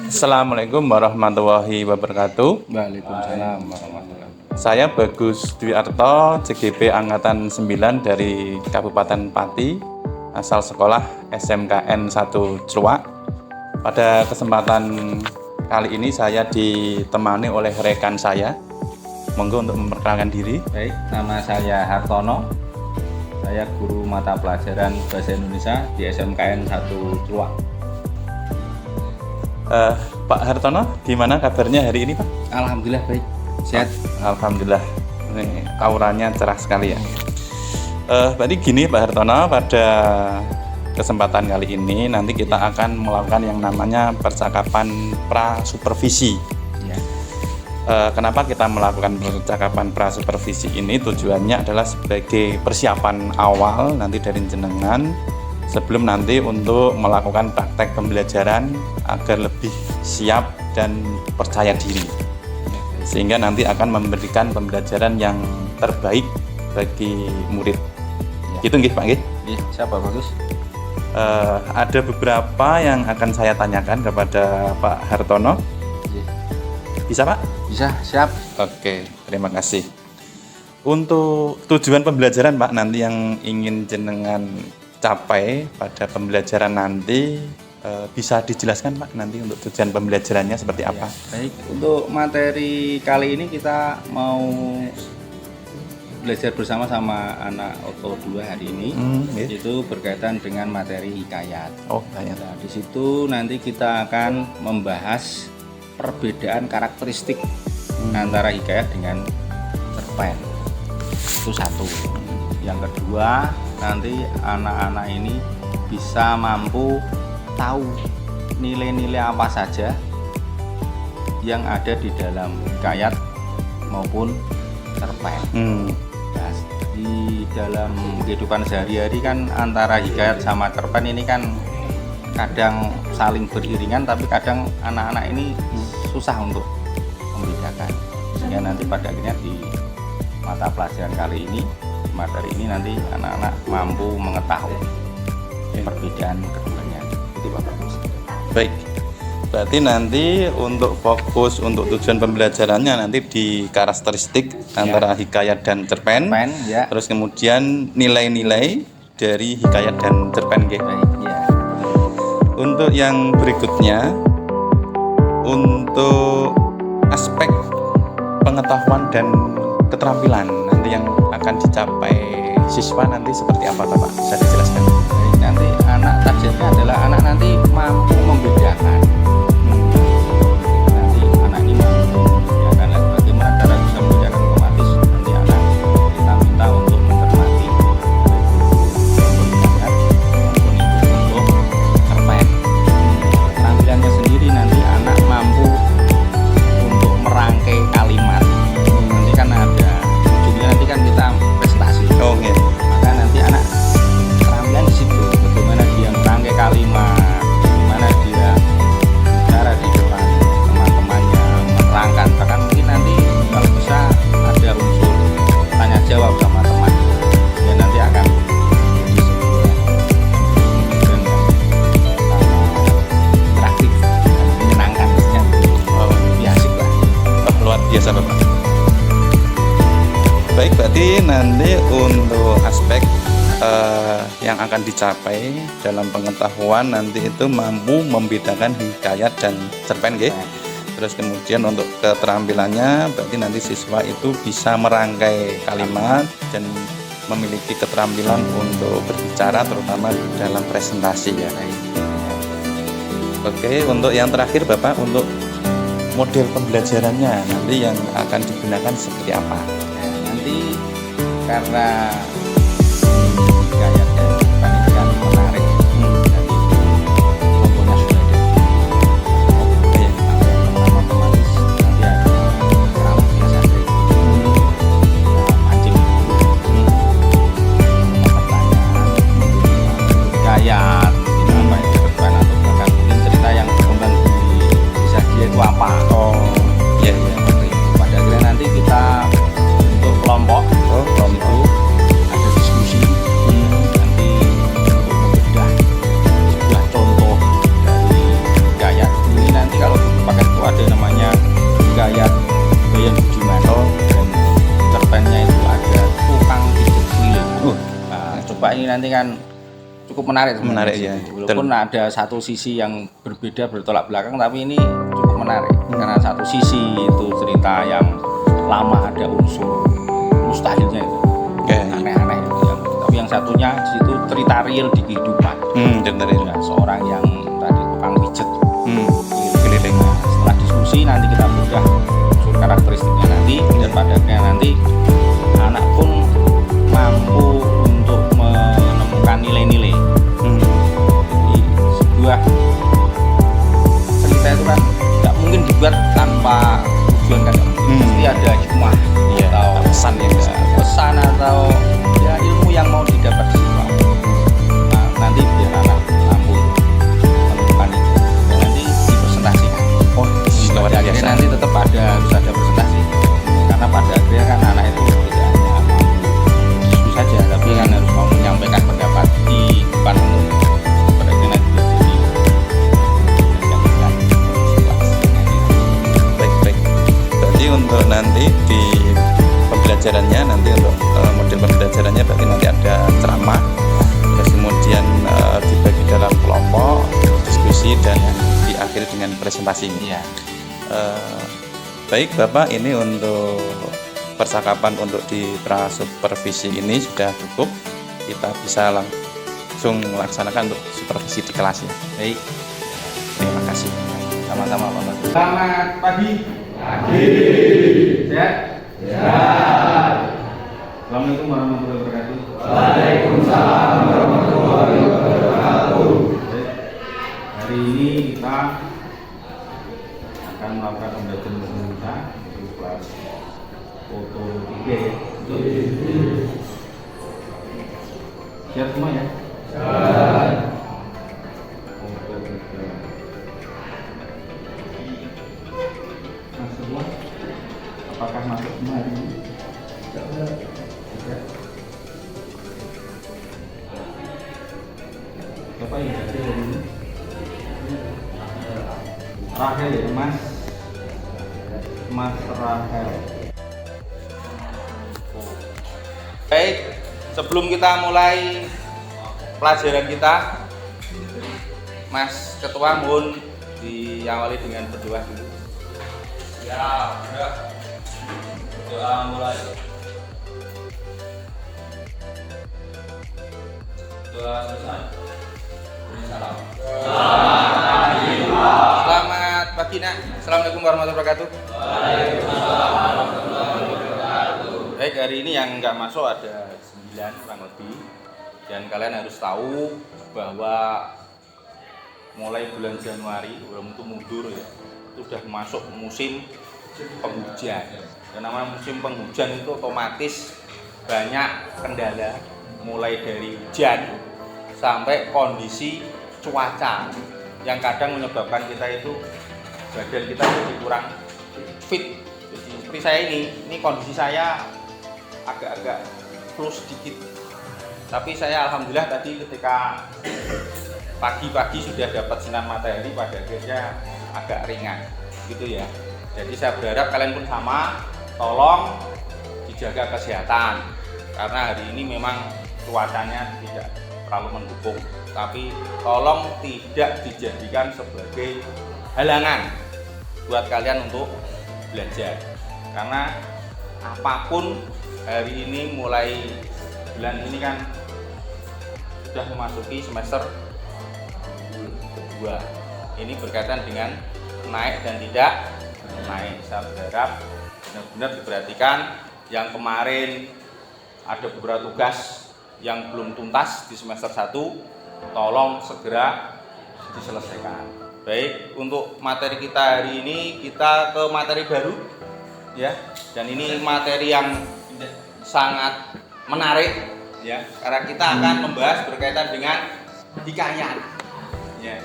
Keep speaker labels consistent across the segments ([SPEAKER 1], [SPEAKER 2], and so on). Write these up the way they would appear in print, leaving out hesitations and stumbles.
[SPEAKER 1] Assalamualaikum warahmatullahi wabarakatuh.
[SPEAKER 2] Waalaikumsalam warahmatullahi wabarakatuh.
[SPEAKER 1] Saya Bagus Dwi Arto, CGP Angkatan 9 dari Kabupaten Pati, asal sekolah SMKN 1 Cluak. Pada kesempatan kali ini saya ditemani oleh rekan saya. Monggo untuk memperkenalkan diri.
[SPEAKER 2] Baik, nama saya Hartono. Saya guru mata pelajaran Bahasa Indonesia di SMKN 1 Cluak.
[SPEAKER 1] Pak Hartono, gimana kabarnya hari ini, Pak?
[SPEAKER 2] Alhamdulillah baik, sehat.
[SPEAKER 1] Alhamdulillah, ini auranya cerah sekali ya. Berarti gini Pak Hartono, pada kesempatan kali ini nanti kita akan melakukan yang namanya percakapan pra-supervisi.
[SPEAKER 2] Ya.
[SPEAKER 1] Kenapa kita melakukan percakapan pra-supervisi ini? Tujuannya adalah sebagai persiapan awal nanti dari jenengan sebelum nanti untuk melakukan praktek pembelajaran agar lebih siap dan percaya diri, sehingga nanti akan memberikan pembelajaran yang terbaik bagi murid.
[SPEAKER 2] Ya.
[SPEAKER 1] Gitu nggih Pak nggih?
[SPEAKER 2] Iya, siapa Bagus?
[SPEAKER 1] Ada beberapa yang akan saya tanyakan kepada Pak Hartono.
[SPEAKER 2] Ya.
[SPEAKER 1] Bisa Pak?
[SPEAKER 2] Bisa, siap.
[SPEAKER 1] Oke, terima kasih. Untuk tujuan pembelajaran Pak nanti yang ingin jenengan capai pada pembelajaran nanti, bisa dijelaskan Pak nanti untuk tujuan pembelajarannya seperti apa?
[SPEAKER 2] Ya, baik, untuk materi kali ini kita mau belajar bersama sama anak Oto 2 hari ini, itu berkaitan dengan materi hikayat.
[SPEAKER 1] Oh, banyak.
[SPEAKER 2] Nah, di situ nanti kita akan membahas perbedaan karakteristik antara hikayat dengan cerpen. Itu satu. Yang kedua, nanti anak-anak ini bisa mampu tahu nilai-nilai apa saja yang ada di dalam hikayat maupun cerpen. Nah, di dalam kehidupan sehari-hari kan antara hikayat sama cerpen ini kan kadang saling beriringan, tapi kadang anak-anak ini susah untuk membedakan. Sehingga nanti pada akhirnya di mata pelajaran kali ini, materi ini nanti anak-anak mampu mengetahui perbedaan keduanya. Itu Pak Bagus.
[SPEAKER 1] Baik. Berarti nanti untuk fokus untuk tujuan pembelajarannya nanti di karakteristik antara hikayat dan cerpen.
[SPEAKER 2] Ya.
[SPEAKER 1] Terus kemudian nilai-nilai dari hikayat dan cerpen nggih.
[SPEAKER 2] Baik, ya.
[SPEAKER 1] Untuk yang berikutnya, untuk aspek pengetahuan dan keterampilan nanti yang akan dicapai siswa nanti seperti apa Pak? Bisa dijelaskan?
[SPEAKER 2] Baik, nanti anak targetnya adalah anak nanti mampu membedakan. Nanti anak ini mampu membedakan. Lah, bagaimana cara bisa membedakan? Otomatis nanti anak kita minta untuk mencermati hikayat maupun itu untuk cerpen. Keterampilannya sendiri nanti anak mampu untuk merangkai kalimat. Nanti kan ada ujungnya, nanti kan kita prestasi.
[SPEAKER 1] Oh, iya.
[SPEAKER 2] Maka nanti anak keterampilan di situ, bagaimana dia merangkai kalimat, bagaimana dia bicara di depan teman-temannya, menerangkan. Bahkan mungkin nanti kalau bisa ada unsur tanya jawab sama teman, dan nanti akan jadi sebuah pembelajaran yang interaktif dan menyenangkan.
[SPEAKER 1] Oh,
[SPEAKER 2] Lebih asik lah.
[SPEAKER 1] luar biasa Bapak. Baik, berarti nanti untuk aspek yang akan dicapai dalam pengetahuan nanti itu mampu membedakan hikayat dan cerpen nggih. Terus kemudian untuk keterampilannya berarti nanti siswa itu bisa merangkai kalimat dan memiliki keterampilan untuk berbicara terutama dalam presentasi ya. Oke, untuk yang terakhir Bapak, untuk model pembelajarannya nanti yang akan digunakan seperti apa?
[SPEAKER 2] Nanti karena hikayat dan cerpen ini kan menarik, jadi kelompoknya sudah ada. Oke, yang pertama otomatis nanti ada ceramah biasa dari mancing pertanyaan, hikayat, mungkin apa itu cerpen atau bahkan mungkin cerita yang berkembang di kisah dia itu apa.
[SPEAKER 1] Oh, iya iya.
[SPEAKER 2] Seperti itu. Pada akhirnya nanti kita bentuk kelompok.
[SPEAKER 1] Oh, kelompok.
[SPEAKER 2] Itu nanti kan cukup menarik sebenarnya.
[SPEAKER 1] Menarik, ya.
[SPEAKER 2] Walaupun ada satu sisi yang berbeda bertolak belakang, tapi ini cukup menarik karena satu sisi itu cerita yang lama ada unsur mustahilnya itu, aneh-aneh itu yang, tapi yang satunya di situ cerita real di kehidupan. Ya, seorang yang tadi tukang pijet keliling. Nah, setelah diskusi nanti kita bedah unsur karakteristiknya nanti, dan pada akhirnya nanti anak pun mampu untuk menemukan nilai-nilai. Jadi sebuah cerita itu kan nggak mungkin dibuat tanpa tujuan, kan pasti ada hikmah atau
[SPEAKER 1] pesan yang
[SPEAKER 2] pesan atau ya ilmu yang mau didapat di situ. Nah, nanti biar anak mampu menemukan itu dan nanti dipresentasikan. Pada akhirnya nanti tetap harus ada presentasi, karena pada akhirnya kan anak itu tidak hanya diskusi saja, tapi kan harus mau menyampaikan pendapat di depan umum. Pada akhirnya nanti
[SPEAKER 1] baik. Berarti untuk nanti di pembelajarannya, nanti untuk model pembelajarannya berarti nanti ada ceramah, terus kemudian dibagi dalam kelompok, diskusi, dan diakhiri dengan presentasi.
[SPEAKER 2] ya.
[SPEAKER 1] Baik Bapak, ini untuk percakapan untuk di prasupervisi ini sudah cukup. Kita bisa langsung melaksanakan untuk supervisi di kelas ya.
[SPEAKER 2] Baik,
[SPEAKER 1] Terima kasih.
[SPEAKER 2] sama-sama Pak Mas. Selamat pagi. Sehat? Assalamualaikum warahmatullahi wabarakatuh.
[SPEAKER 3] Waalaikumsalam warahmatullahi wabarakatuh.
[SPEAKER 2] Hari ini kita akan melakukan pembelajaran kita di kelas foto 3 ya. Siap semua ya?
[SPEAKER 3] Siap.
[SPEAKER 2] Foto 3. Mas semua, apakah masuk semua hari ini? Tidak. Siapa yang hadir hari ini? Rahel ya, Mas Rahel. Baik, sebelum kita mulai pelajaran kita, Mas Ketua mohon diawali dengan berdoa dulu.
[SPEAKER 3] Ya, sudah. Doa mulai. Doa selesai. Salam.
[SPEAKER 2] Selamat pagi nak. Assalamualaikum warahmatullahi wabarakatuh.
[SPEAKER 3] Waalaikumsalam warahmatullahi wabarakatuh.
[SPEAKER 2] Baik, hari ini yang nggak masuk ada 9 kurang lebih, dan kalian harus tahu bahwa mulai bulan Januari, belum itu mundur ya, itu sudah masuk musim penghujan. Dan namanya musim penghujan itu otomatis banyak kendala, mulai dari hujan sampai kondisi cuaca yang kadang menyebabkan kita itu badan kita jadi kurang fit. Jadi seperti saya ini kondisi saya agak-agak flu sedikit, tapi saya alhamdulillah tadi ketika pagi-pagi sudah dapat sinar matahari, pada akhirnya agak ringan gitu ya. Jadi saya berharap kalian pun sama, tolong dijaga kesehatan, karena hari ini memang cuacanya tidak terlalu mendukung, tapi tolong tidak dijadikan sebagai halangan buat kalian untuk belajar, karena apapun hari ini, mulai bulan ini kan sudah memasuki semester kedua. Ini berkaitan dengan naik dan tidak naik. Saya berharap benar-benar diperhatikan. Yang kemarin ada beberapa tugas yang belum tuntas di semester 1, tolong segera diselesaikan. Baik, untuk materi kita hari ini kita ke materi baru ya, dan ini materi yang sangat menarik ya, karena kita akan membahas berkaitan dengan hikayat ya.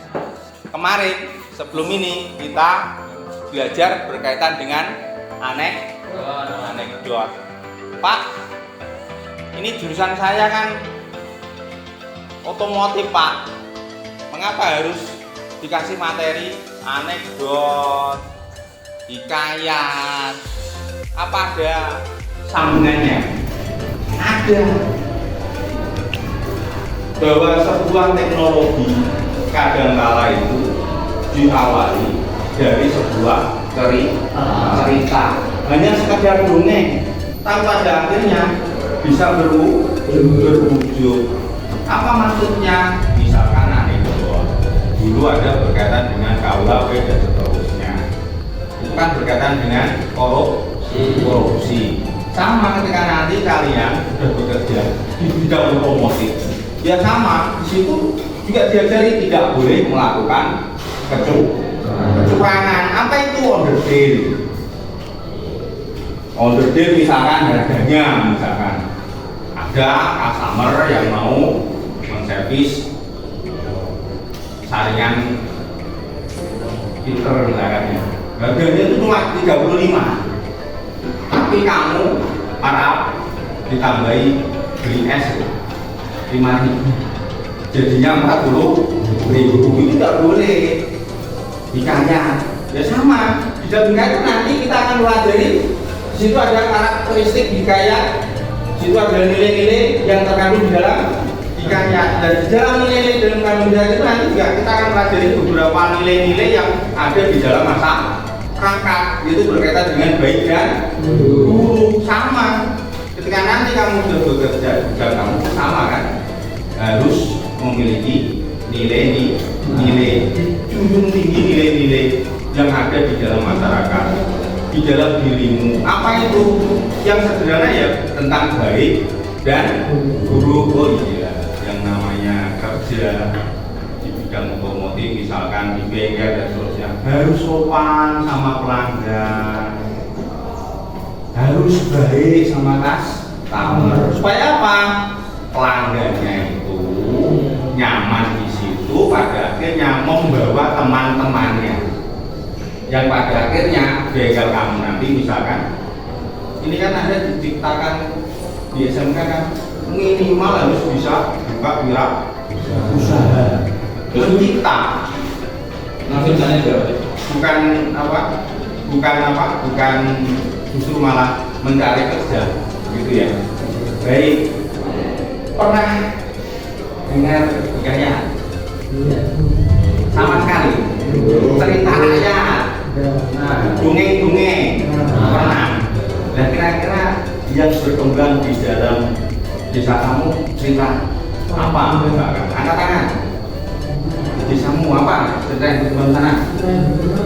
[SPEAKER 2] Kemarin sebelum ini kita belajar berkaitan dengan anekdot. Pak, ini jurusan saya kan otomotif Pak, mengapa harus dikasih materi anekdot, hikayat? Apa ada sambungannya? Ada. bahwa sebuah teknologi kadangkala itu diawali dari sebuah cerita, hanya sekedar dongeng, tapi pada akhirnya bisa berwujud. Apa maksudnya? Misalkan dulu ada berkaitan dengan KUHP dan seterusnya, bukan berkaitan dengan korupsi. Sama ketika nanti kalian sudah bekerja di bidang otomotif, ya sama, di situ juga diajari tidak boleh melakukan kecurangan. Apa itu underdeal? Underdeal misalkan harganya, misalkan ada customer yang mau menservis saringan filter misalkan, harganya itu cuma 35, tapi kamu harap ditambahi beli es 5.000, jadinya 40.000. Itu tidak boleh dikaya. Ya sama, di dalam itu nanti kita akan pelajari. Di situ ada karakteristik hikayat, di situ ada nilai-nilai yang terkandung di dalam hikayat, dan di dalam nilai-nilai dalam kandung itu nanti juga kita akan pelajari beberapa nilai-nilai yang ada di dalam masyarakat, itu berkaitan dengan baik dan buruk. Sama ketika nanti kamu sudah bekerja dan kamu sama kan harus memiliki nilai-nilai junjung tinggi, nilai-nilai yang ada di dalam masyarakat, di dalam dirimu. Apa itu? Yang sederhana ya tentang baik dan buruk. Oh iya, yang namanya kerja di bidang otomotif misalkan di bengkel dan seterusnya harus sopan sama pelanggan, harus baik sama customer. Supaya apa? Pelanggannya itu nyaman di situ, pada akhirnya membawa teman-temannya, yang pada akhirnya bengkel kamu nanti misalkan ini kan ada diciptakan di SMK kan minimal harus bisa buka wirausaha. Terus kita bukan justru malah mencari kerja gitu ya. Baik, pernah dengar hikayat? Sama sekali. Cerita rakyat, dongeng-dongeng, pernah. Dan kira-kira yang berkembang di dalam desa kamu cerita apa? Misalkan angkat tangan. Di desamu apa cerita yang berkembang sana?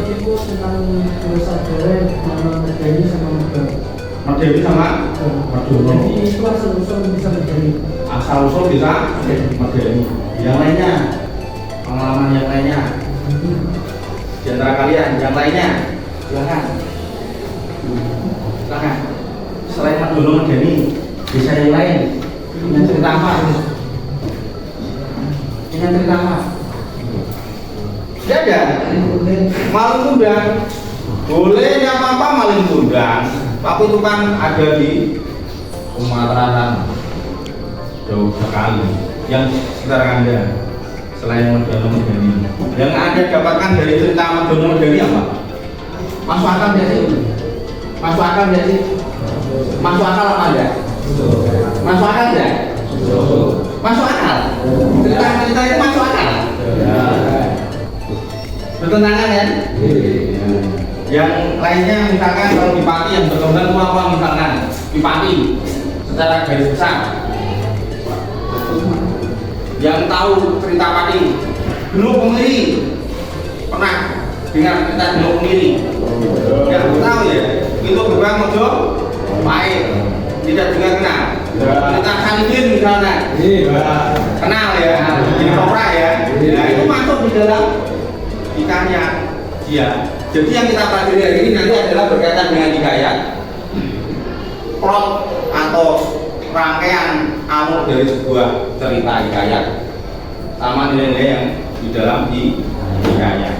[SPEAKER 4] Itu tentang dosa boleh Merdeni sama
[SPEAKER 2] Merdeni sama Mardono.
[SPEAKER 4] Jadi itu asal-usul bisa Merdeni.
[SPEAKER 2] Asal-usul bisa Merdeni. Yang lainnya, pengalaman yang lainnya, di antara kalian yang lainnya, silakan. Selain Mardono Merdeni, desa yang lain punya cerita apa? Punya cerita apa? Ya ada. Maling kundang. Boleh nggak apa-apa maling kundang, tapi itu kan ada di Sumatera jauh sekali. Yang sekitar Anda selain Mardono Merdeni, yang Anda dapatkan dari cerita Mardono Merdeni apa? Masuk akal nggak sih? Masuk akal nggak sih? Masuk akal apa enggak? Masuk akal enggak? Masuk akal. Cerita itu masuk akal. Bertentangan ya? Yang lainnya misalkan kalau di Pati yang berkembang itu apa misalkan? Di Pati secara garis besar. Yang tahu cerita Pati, Gunung Kemiri, pernah dengar cerita Gunung Kemiri? Yang tahu ya? Itu berbang mojo baik, tidak juga kenal. Cerita Sanidin misalnya, kenal ya, di Kopra ya. Nah itu masuk di dalam hikayat dia. Jadi yang kita pelajari hari ini nanti adalah berkaitan dengan hikayat, plot atau rangkaian alur dari sebuah cerita hikayat, sama nilai-nilai yang di dalam hikayat.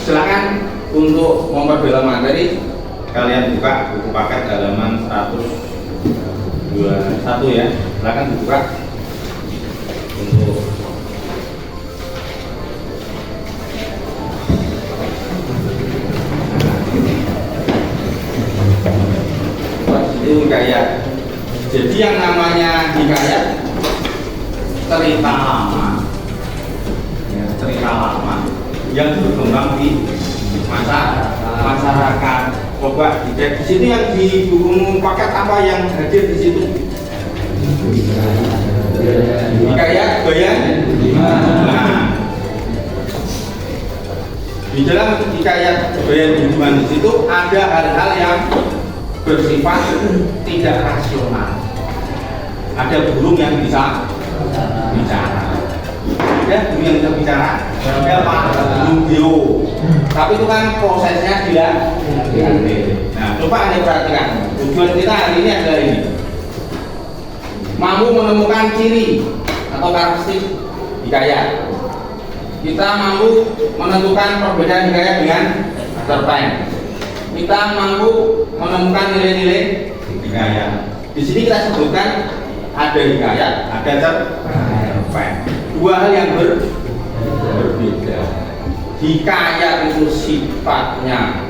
[SPEAKER 2] Silakan untuk memperdalam materi, kalian buka buku paket halaman 121 ya. Silakan dibuka untuk itu hikayat. Jadi yang namanya hikayat cerita lama, ya, cerita lama yang berkembang di masyarakat. Coba dicek di situ yang di buku paket apa yang hadir di situ? Hikayat Bayan. Nah, di dalam hikayat Bayan Budiman di situ ada hal-hal yang bersifat tidak rasional. Ada burung yang bisa bicara, ada burung yang bisa bicara, ada apa? Burung bio. Tapi itu kan prosesnya dia. Nah, coba Anda perhatikan. Tujuan kita hari ini adalah ini. Mampu menemukan ciri atau karakteristik hikayat. Kita mampu menentukan perbedaan hikayat dengan cerpen. Kita mampu menemukan nilai-nilai hikayat. Di sini kita sebutkan ada hikayat, ada cerpen. Dua hal yang berbeda. Hikayat itu sifatnya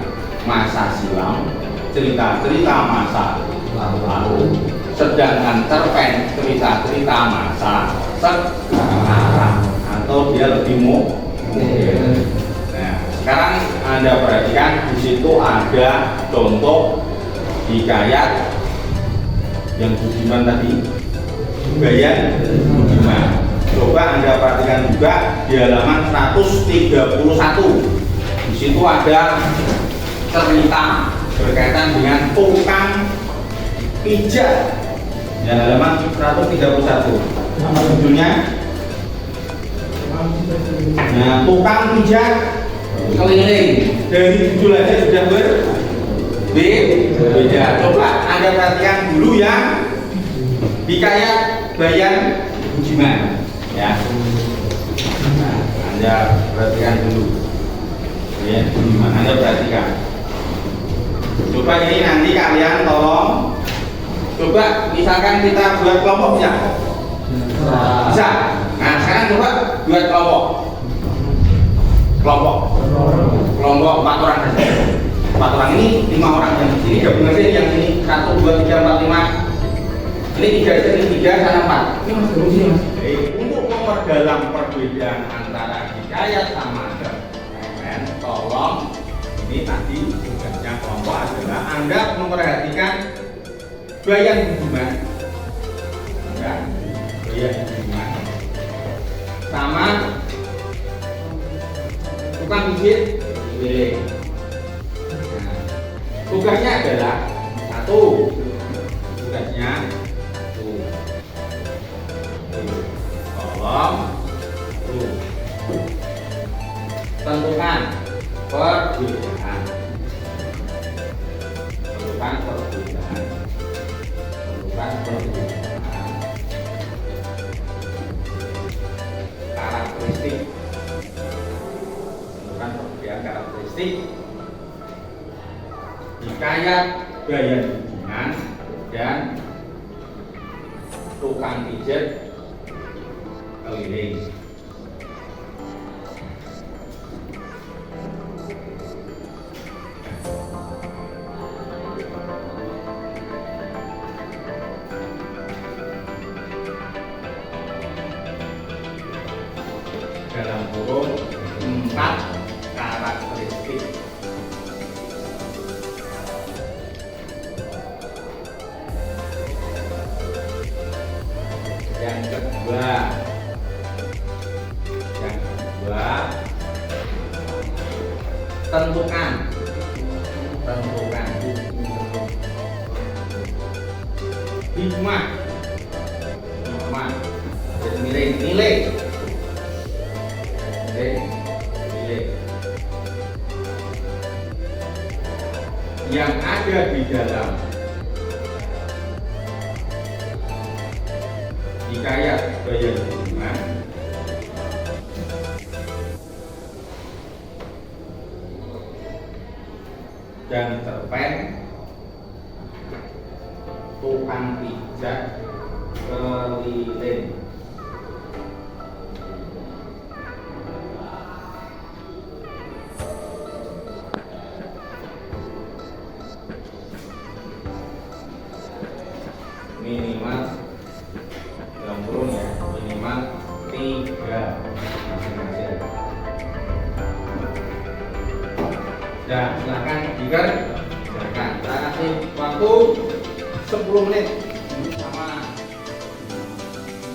[SPEAKER 2] masa silam, cerita-cerita masa lalu. Sedangkan cerpen cerita-cerita masa sekarang atau dia lebih modern. Nah, sekarang Anda perhatikan di situ ada contoh hikayat yang Budiman tadi, Bayan Budiman. Coba Anda perhatikan juga di halaman 131. Di situ ada cerita berkaitan dengan tukang pijat. Ya, halaman 131. Apa judulnya? Nah, tukang pijat keliling. Dari judul aja sudah berbeda. Coba Anda perhatikan dulu yang hikayat Bayan Budiman. Ya, Anda perhatikan dulu. Ya, Budiman, Anda perhatikan. Coba ini nanti kalian tolong. Coba misalkan kita buat kelompok bisa? Bisa. Nah, sekarang coba buat kelompok. Kelompok 4 orang saja. 4 orang ini 5 orang yang di sini gabung aja yang ini 1, 2, 3, 4, 5. Ini 3 aja, ini 3 sana 4.
[SPEAKER 4] Ini mas, tunggu sini mas.
[SPEAKER 2] Untuk memperdalam perbedaan antara hikayat sama cerpen, tolong ini tadi tugasnya kelompok adalah Anda memperhatikan Bayan Budiman, Bayan Budiman, sama tukang pijit. Nah, tugasnya adalah tolong tentukan perbedaan. Karakteristik, tentukan perbedaan karakteristik hikayat Bayan Budiman dan tukang pijat keliling. Dalam kurung 4 karakteristik. Yang kedua, tentukan hikmah, nilai yang ada di dalam hikayat Bayan Budiman dan cerpen tukang pijat keliling. Minimal Ya, silakan dikerjakan. Kita kasih waktu 10 menit. Sama.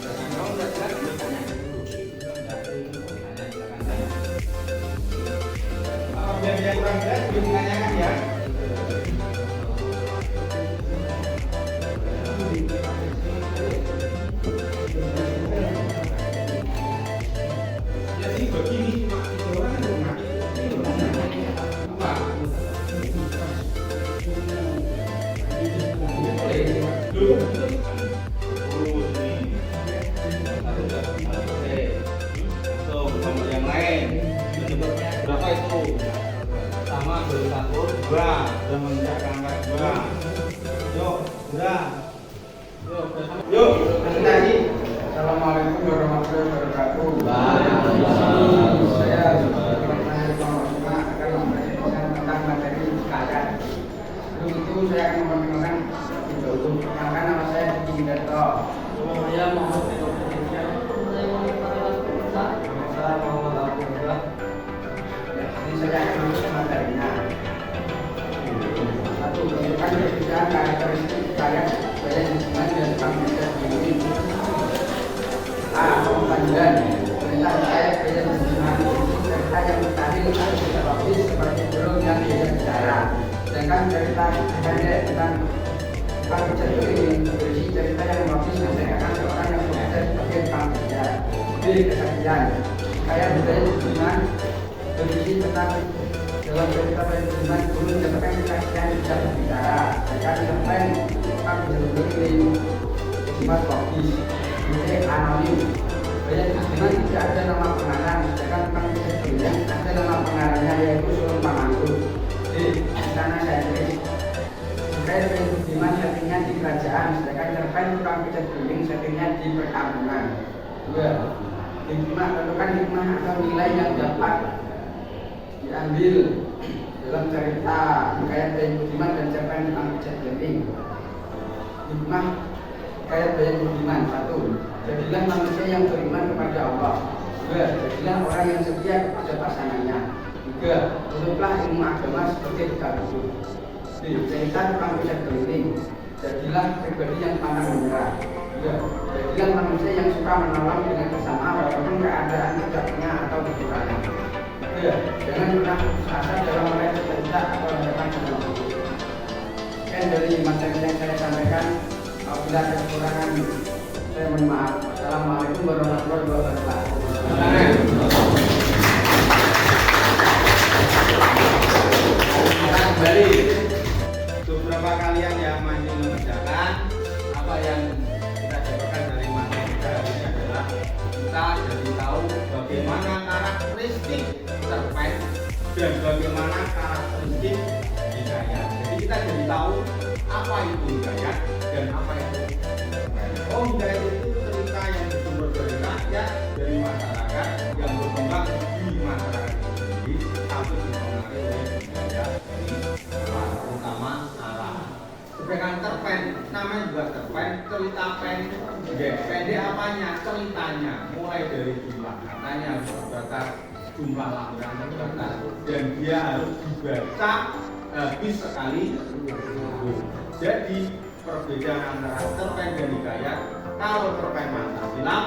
[SPEAKER 2] Silakan kamu udah jelas belum tanya dulu. Tanya, silakan tanya. Biar dia kurang jelas belum ditanyakan ya. Jadi begini cuma itu orang kan belum ngerti. Apa? Yang lain berapa itu? Sama 21, 2 sudah mengerjakan angka 2. Yuk, sudah. Yuk, presentasi.
[SPEAKER 5] Assalamualaikum warahmatullahi wabarakatuh. Saya akan memberikan tentang materi hikayat. Sebelum itu saya akan memperkenalkan dulu. Perkenalkan nama saya Diki Darto.
[SPEAKER 4] Saya Muhammad Eko.
[SPEAKER 5] Jadi saya akan masuk materinya. Satu, menunjukkan perbedaan karakteristik hikayat pada lingkungan dan pembaca ini. A. Pembandingan. Perintah hikayat pada lingkungan cerita yang mustahil harus dilapis seperti burung yang tidak bicara. Sedangkan cerita pendek tentang tukang pijat keliling berisi cerita yang melapis menceritakan seorang yang bekerja sebagai tukang pijat. B. Kesaksian. Hikayat budaya lingkungan berisi tentang dalam cerita lingkungan guru mendapatkan kesaksian tidak berbicara. Sedangkan cerpen tukang pijat keliling bersifat logis. C. Anonim. Banyak lingkungan tidak ada nama pengarang, sedangkan tukang pijat keliling ada nama pengarangnya yaitu Sulung Pamangku. D. Istana sentris. Cerpen Budiman settingnya di kerajaan, sedangkan cerpen tukang pijat keliling settingnya di perkampungan. 2. Hikmah, tentukan hikmah atau nilai yang dapat diambil dalam cerita hikayat Bayan Budiman dan cerpen tukang pijat keliling. Hikmah hikayat Bayan Budiman. 1. Jadilah manusia yang beriman kepada Allah. 2. Jadilah orang yang setia kepada pasangannya. 3. Tutuplah ilmu agama seperti dahulu. B. Cerita tukang pijat keliling. Jadilah pribadi yang pantang menyerah. 3. Jadilah manusia yang suka menolong dengan bersama walaupun keadaan tidak punya atau kekurangan. 3. Jangan pernah putus asa dalam meraih cita-cita atau harapan sesuatu. Sekian dari materi yang saya sampaikan. Apabila ada kekurangan, saya mohon maaf. Assalamualaikum warahmatullahi wabarakatuh.
[SPEAKER 2] Kembali beberapa kalian yang masih mengerjakan apa yang kita dapatkan dari materi kita hari ini adalah kita jadi tahu bagaimana karakteristik cerpen dan bagaimana karakteristik hikayat. Jadi kita jadi tahu apa itu hikayat dan apa itu cerpen. Oh, hikayat itu cerita yang bersumber dari rakyat, dari masyarakat yang berkembang di masyarakat itu sendiri, tapi dipengaruhi oleh budaya dari luar, terutama Arab. Sedangkan cerpen, namanya juga cerpen, cerita pendek. Pendek apanya? Ceritanya. Mulai dari jumlah katanya harus terbatas, jumlah lampiran terbatas, dan dia harus dibaca habis sekali. Jadi perbedaan antara cerpen dan hikayat, kalau cerpen masa silam,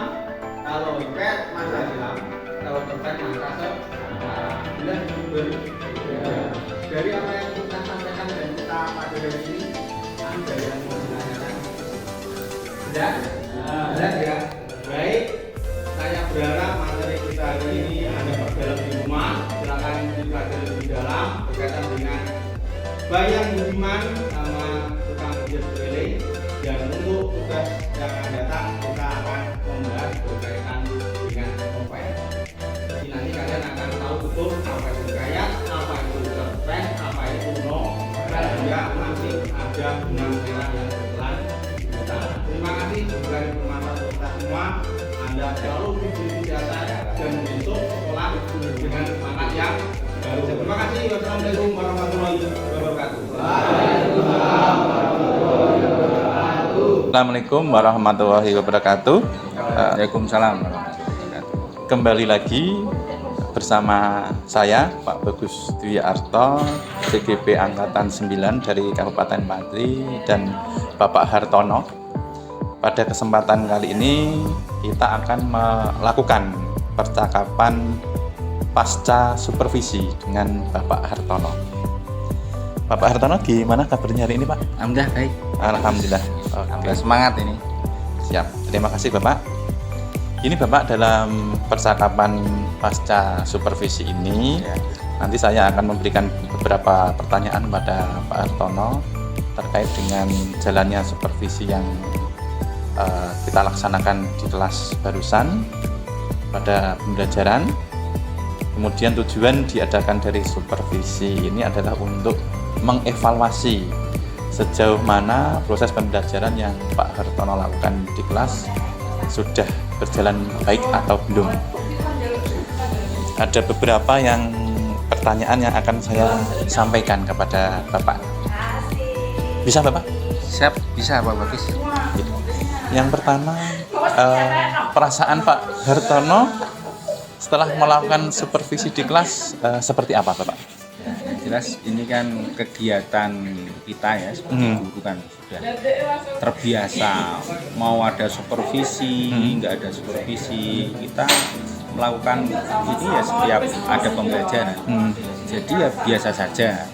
[SPEAKER 2] kalau hikayat masa silam, kalau cerpen masa sekarang. Bila berbeda. Dari apa yang kita sampaikan dan kita pelajari ini, ada yang mau ditanyakan? Sudah? Sudah ya? Baik, saya berharap materi kita hari ini Anda perdalam di rumah. Silakan dipelajari lebih dalam berkaitan dengan Bayan Budiman sama tukang pijat keliling. Dan untuk tugas yang akan datang kita akan membahas berkaitan dengan novel. Jadi nanti kalian akan tahu betul apa itu hikayat, apa itu cerpen, apa itu novel. Ya, nanti ada benang merah yang berjalan kita. Terima kasih, semoga bermanfaat untuk kita semua. Anda selalu diberi kesehatan dan besok sekolah dengan semangat yang baru. Terima kasih. Wassalamualaikum warahmatullahi wabarakatuh.
[SPEAKER 1] Assalamualaikum warahmatullahi wabarakatuh. Waalaikumsalam warahmatullahi wabarakatuh. Kembali lagi bersama saya Pak Bagus Dwi Arto, CGP Angkatan 9 dari Kabupaten Pati dan Bapak Hartono. Pada kesempatan kali ini kita akan melakukan percakapan pasca supervisi dengan Bapak Hartono. Bapak Hartono, gimana kabarnya hari ini, Pak?
[SPEAKER 2] Alhamdulillah baik.
[SPEAKER 1] Alhamdulillah.
[SPEAKER 2] Alhamdulillah semangat ini.
[SPEAKER 1] Siap. Terima kasih, Bapak. Ini Bapak, dalam percakapan pasca supervisi ini, nanti saya akan memberikan beberapa pertanyaan pada Pak Hartono terkait dengan jalannya supervisi yang kita laksanakan di kelas barusan pada pembelajaran. Kemudian tujuan diadakan dari supervisi ini adalah untuk mengevaluasi sejauh mana proses pembelajaran yang Pak Hartono lakukan di kelas sudah berjalan baik atau belum. Ada beberapa pertanyaan yang akan saya sampaikan kepada Bapak. Bisa, Bapak?
[SPEAKER 2] Siap, bisa Pak Bagus.
[SPEAKER 1] Yang pertama, perasaan Pak Hartono setelah melakukan supervisi di kelas seperti apa, Bapak?
[SPEAKER 2] Ya, yang jelas ini kan kegiatan kita ya sebagai guru kan sudah terbiasa, mau ada supervisi, nggak ada supervisi, kita melakukan ini ya setiap ada pembelajaran. Jadi ya biasa saja.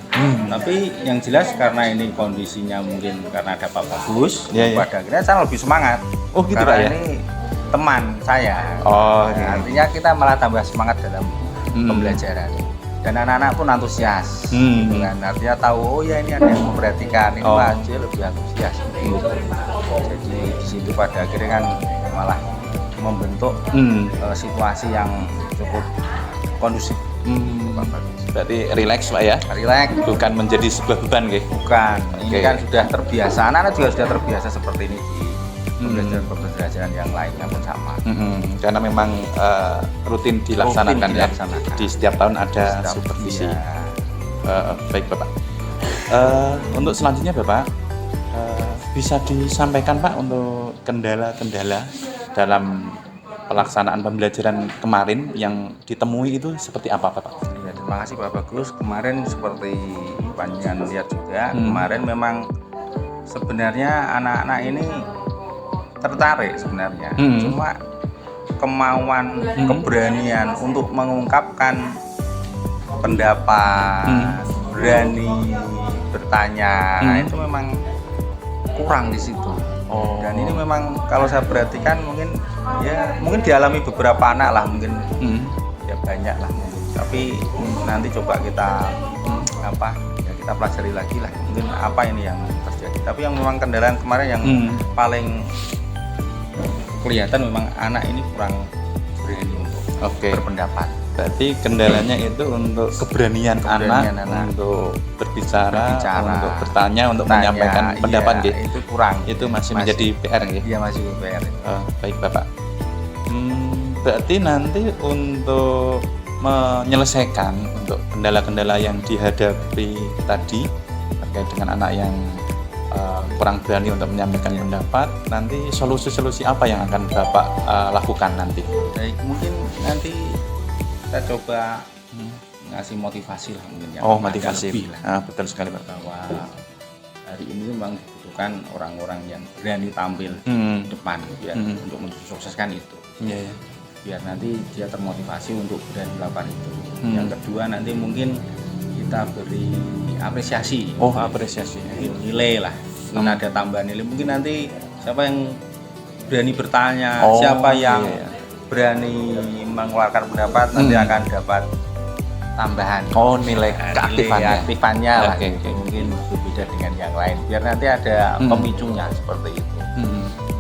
[SPEAKER 2] Tapi yang jelas karena ini kondisinya mungkin karena ada Pak Bagus, pada akhirnya saya lebih semangat.
[SPEAKER 1] Oh gitu,
[SPEAKER 2] karena
[SPEAKER 1] Pak, ya?
[SPEAKER 2] ini teman saya.
[SPEAKER 1] Oh,
[SPEAKER 2] Nah, artinya kita malah tambah semangat dalam pembelajaran. Dan anak-anak pun antusias, gitu kan. Artinya tahu, oh ya ini ada yang memperhatikan, ini aja lebih antusias. Jadi di situ pada akhirnya kan malah membentuk situasi yang cukup kondusif.
[SPEAKER 1] Berarti rileks, Pak, ya?
[SPEAKER 2] Rileks,
[SPEAKER 1] Bukan menjadi sebuah beban, nggih?
[SPEAKER 2] bukan. Ini
[SPEAKER 1] Oke.
[SPEAKER 2] kan sudah terbiasa, anak-anak juga sudah terbiasa seperti ini di pembelajaran yang lainnya pun sama.
[SPEAKER 1] Karena memang rutin dilaksanakan, ya.
[SPEAKER 2] dilaksanakan.
[SPEAKER 1] Di setiap tahun ada
[SPEAKER 2] Setiap-
[SPEAKER 1] supervisi.
[SPEAKER 2] iya.
[SPEAKER 1] Baik, Bapak. Untuk selanjutnya, Bapak, bisa disampaikan, Pak, untuk kendala-kendala dalam pelaksanaan pembelajaran kemarin yang ditemui itu seperti apa, Bapak?
[SPEAKER 2] Ya, terima kasih Pak Bagus. Kemarin seperti panjenengan lihat juga, kemarin memang sebenarnya anak-anak ini tertarik sebenarnya. Cuma kemauan, keberanian untuk mengungkapkan pendapat, berani bertanya, itu memang kurang di situ. Dan ini memang kalau saya perhatikan mungkin dialami beberapa anak lah, mungkin ya banyak lah mungkin. Tapi nanti coba kita kita pelajari lagi lah, mungkin apa ini yang terjadi. Tapi yang memang kendala kemarin yang paling kelihatan memang anak ini kurang berani untuk berpendapat.
[SPEAKER 1] Berarti kendalanya itu untuk keberanian anak untuk berbicara, untuk bertanya, untuk menyampaikan pendapat, nggih.
[SPEAKER 2] Itu kurang.
[SPEAKER 1] Itu masih menjadi PR, nggih.
[SPEAKER 2] Iya, masih PR.
[SPEAKER 1] Baik, Bapak. Berarti nanti untuk menyelesaikan untuk kendala-kendala yang dihadapi tadi terkait dengan anak yang kurang berani untuk menyampaikan pendapat, nanti solusi-solusi apa yang akan Bapak lakukan nanti?
[SPEAKER 2] Baik, mungkin nanti kita coba ngasih motivasi lah mungkin yang
[SPEAKER 1] motivasi.
[SPEAKER 2] lebih lah.
[SPEAKER 1] Betul sekali, Pak.
[SPEAKER 2] Bahwa hari ini memang dibutuhkan orang-orang yang berani tampil di depan ya, untuk mensukseskan itu. Biar nanti dia termotivasi untuk berani melakukan itu. Yang kedua nanti mungkin kita beri apresiasi.
[SPEAKER 1] Apresiasi.
[SPEAKER 2] Nilai lah. Mungkin ada tambahan nilai. Mungkin nanti siapa yang berani bertanya, siapa yang berani mengeluarkan pendapat nanti akan dapat tambahan.
[SPEAKER 1] Nilai
[SPEAKER 2] keaktifannya lah.
[SPEAKER 1] Oke.
[SPEAKER 2] Mungkin berbeda dengan yang lain. Biar nanti ada pemicunya seperti itu.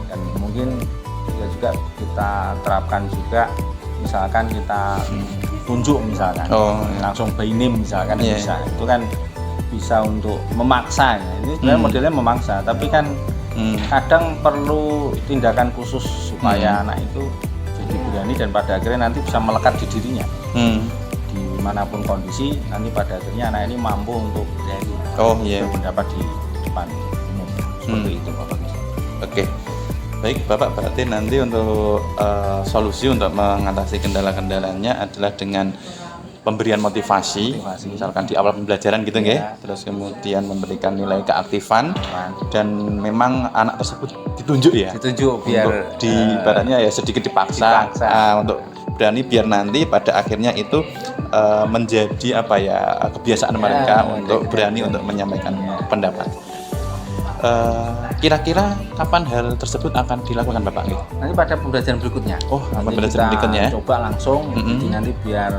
[SPEAKER 2] Dan mungkin ya juga kita terapkan juga, misalkan kita tunjuk misalkan langsung by name misalkan bisa. Itu kan bisa untuk memaksa ya. Ini sebenarnya modelnya memaksa, tapi kan kadang perlu tindakan khusus supaya anak itu jadi berani dan pada akhirnya nanti bisa melekat di dirinya. Dimanapun kondisi, nanti pada akhirnya anak ini mampu untuk berani berpendapat di depan umum. Seperti itu, Bapak.
[SPEAKER 1] Oke. Baik Bapak, berarti nanti untuk solusi untuk mengatasi kendala-kendalanya adalah dengan pemberian motivasi, misalkan di awal pembelajaran gitu nggih.
[SPEAKER 2] Iya.
[SPEAKER 1] Terus kemudian memberikan nilai keaktifan dan memang anak tersebut ditunjuk ya.
[SPEAKER 2] Ditunjuk biar
[SPEAKER 1] Untuk di ibaratnya ya sedikit dipaksa, untuk berani biar nanti pada akhirnya itu menjadi apa ya kebiasaan mereka untuk berani untuk menyampaikan pendapat. Kira-kira kapan hal tersebut akan dilakukan Bapak?
[SPEAKER 2] nanti pada pembelajaran berikutnya.
[SPEAKER 1] Oh,
[SPEAKER 2] Nanti
[SPEAKER 1] pembelajaran
[SPEAKER 2] kita
[SPEAKER 1] berikutnya.
[SPEAKER 2] coba langsung,
[SPEAKER 1] Mm-mm.
[SPEAKER 2] jadi nanti biar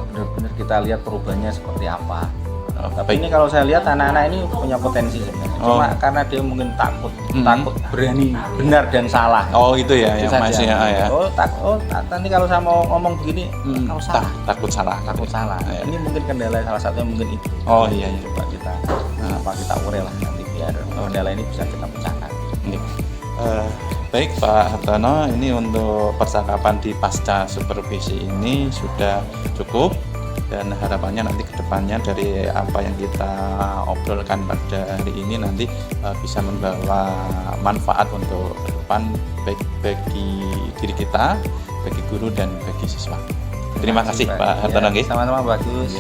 [SPEAKER 2] benar-benar kita lihat perubahannya seperti apa. Tapi
[SPEAKER 1] Baik.
[SPEAKER 2] ini kalau saya lihat anak-anak ini punya potensi sebenarnya. Cuma
[SPEAKER 1] Oh.
[SPEAKER 2] karena dia mungkin takut
[SPEAKER 1] Mm-mm.
[SPEAKER 2] berani benar dan salah.
[SPEAKER 1] Oh itu ya,
[SPEAKER 2] Itu
[SPEAKER 1] yang
[SPEAKER 2] saja.
[SPEAKER 1] masih ya.
[SPEAKER 2] Nanti kalau saya mau ngomong begini, kalau salah,
[SPEAKER 1] Takut salah.
[SPEAKER 2] takut salah.
[SPEAKER 1] Ya.
[SPEAKER 2] Ini mungkin kendala salah satunya mungkin itu.
[SPEAKER 1] Oh iya.
[SPEAKER 2] Coba kita kita urai lah nanti biar kendala ini bisa kita pecahkan.
[SPEAKER 1] Ini. Baik Pak Hartono, ini untuk percakapan di pasca supervisi ini sudah cukup dan harapannya nanti kedepannya dari apa yang kita obrolkan pada hari ini nanti bisa membawa manfaat untuk ke depan baik bagi diri kita, bagi guru dan bagi siswa. Terima kasih Pak Hartono.
[SPEAKER 2] Ya, sama-sama bagus.